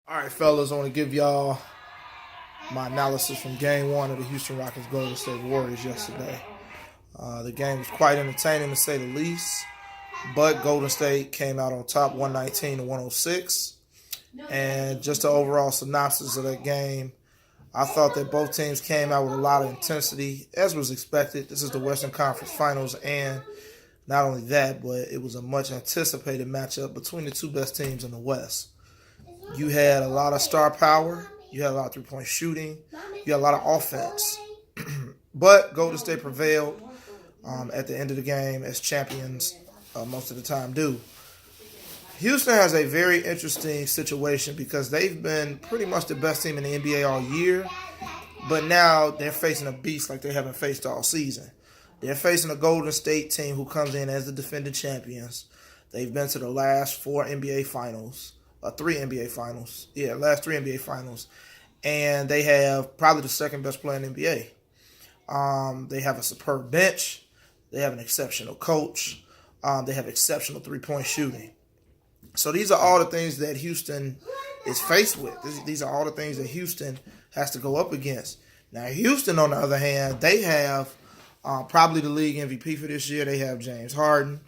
All right, fellas, I want to give y'all my analysis from Game 1 of the Houston Rockets Golden State Warriors yesterday. The game was quite entertaining to say the least, but Golden State came out on top 119 to 106. And just the overall synopsis of that game, I thought that both teams came out with a lot of intensity, as was expected. This is the Western Conference Finals, and not only that, but it was a much anticipated matchup between the two best teams in the West. You had a lot of star power. You had a lot of three-point shooting. You had a lot of offense. But Golden State prevailed at the end of the game, as champions most of the time do. Houston has a very interesting situation because they've been pretty much the best team in the NBA all year, but now they're facing a beast like they haven't faced all season. They're facing a Golden State team who comes in as the defending champions. They've been to the last four NBA finals. Three NBA finals. Yeah, last three NBA finals. And they have probably the second best player in the NBA. They have a superb bench. They have an exceptional coach. They have exceptional three-point shooting. So these are all the things that Houston is faced with. These are all the things that Houston has to go up against. Now, Houston, on the other hand, they have probably the league MVP for this year. They have James Harden.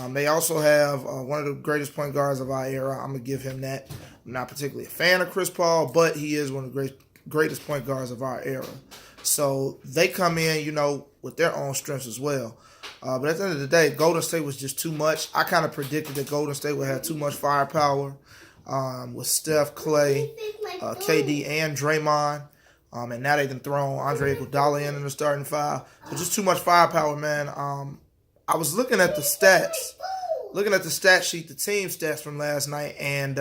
They also have one of the greatest point guards of our era. I'm going to give him that. I'm not particularly a fan of Chris Paul, but he is one of the greatest point guards of our era. So they come in, with their own strengths as well. But at the end of the day, Golden State was just too much. I kind of predicted that Golden State would have too much firepower with Steph, Clay, KD, and Draymond. And now they've thrown Andre Iguodala in the starting five. So just too much firepower, man. I was looking at the stat sheet, the team stats from last night, and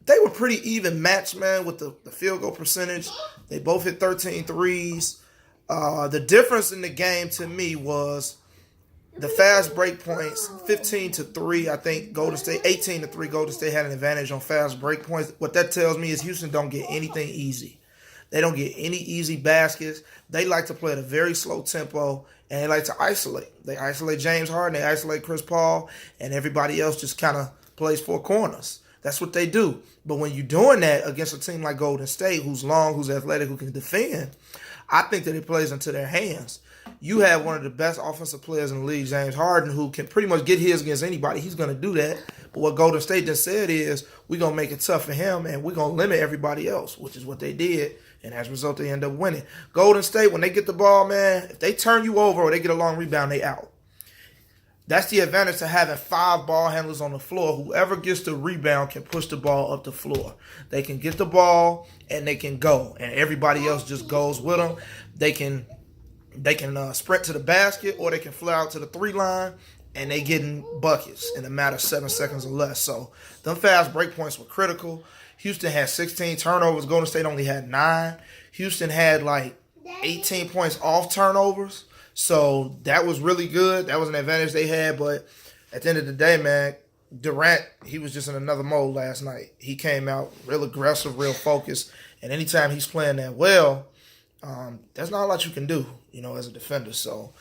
they were pretty even matched, man, with the field goal percentage. They both hit 13 threes. The difference in the game to me was the fast break points, 15-3. I think Golden State, 18-3. Golden State had an advantage on fast break points. What that tells me is Houston don't get anything easy. They don't get any easy baskets. They like to play at a very slow tempo, and they like to isolate. They isolate James Harden, they isolate Chris Paul, and everybody else just kind of plays four corners. That's what they do. But when you're doing that against a team like Golden State, who's long, who's athletic, who can defend, I think that it plays into their hands. You have one of the best offensive players in the league, James Harden, who can pretty much get his against anybody. He's going to do that. But what Golden State just said is, we're going to make it tough for him, and we're going to limit everybody else, which is what they did. And as a result, they end up winning. Golden State, when they get the ball, man, if they turn you over or they get a long rebound, they out. That's the advantage to having five ball handlers on the floor. Whoever gets the rebound can push the ball up the floor. They can get the ball and they can go, and everybody else just goes with them. They can sprint to the basket, or they can fly out to the three line, and they getting buckets in a matter of 7 seconds or less. So them fast break points were critical. Houston had 16 turnovers. Golden State only had 9. Houston had like 18 points off turnovers. So that was really good. That was an advantage they had. But at the end of the day, man, Durant, he was just in another mode last night. He came out real aggressive, real focused. And anytime he's playing that well, there's not a lot you can do, as a defender. So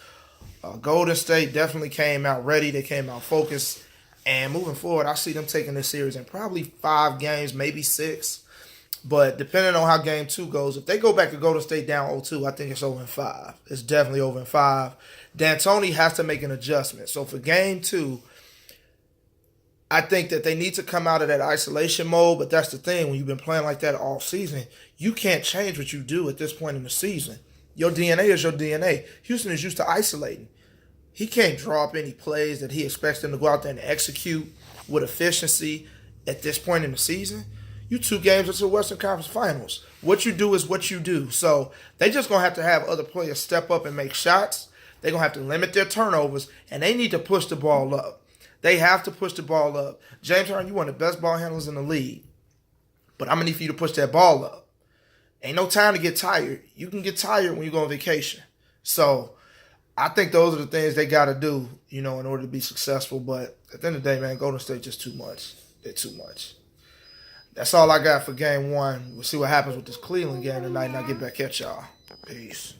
Golden State definitely came out ready. They came out focused. And moving forward, I see them taking this series in probably 5 games, maybe 6. But depending on how game 2 goes, if they go back to Golden State down 0-2, I think it's over in 5. It's definitely over in 5. D'Antoni has to make an adjustment. So for game 2, I think that they need to come out of that isolation mode. But that's the thing. When you've been playing like that all season, you can't change what you do at this point in the season. Your DNA is your DNA. Houston is used to isolating. He can't draw up any plays that he expects them to go out there and execute with efficiency at this point in the season. You 2 games into the Western Conference Finals. What you do is what you do. So they just going to have other players step up and make shots. They're going to have to limit their turnovers, and they need to push the ball up. They have to push the ball up. James Harden, you're one of the best ball handlers in the league, but I'm going to need for you to push that ball up. Ain't no time to get tired. You can get tired when you go on vacation. So I think those are the things they got to do, in order to be successful. But at the end of the day, man, Golden State just too much. They're too much. That's all I got for game 1. We'll see what happens with this Cleveland game tonight, and I'll get back at y'all. Peace.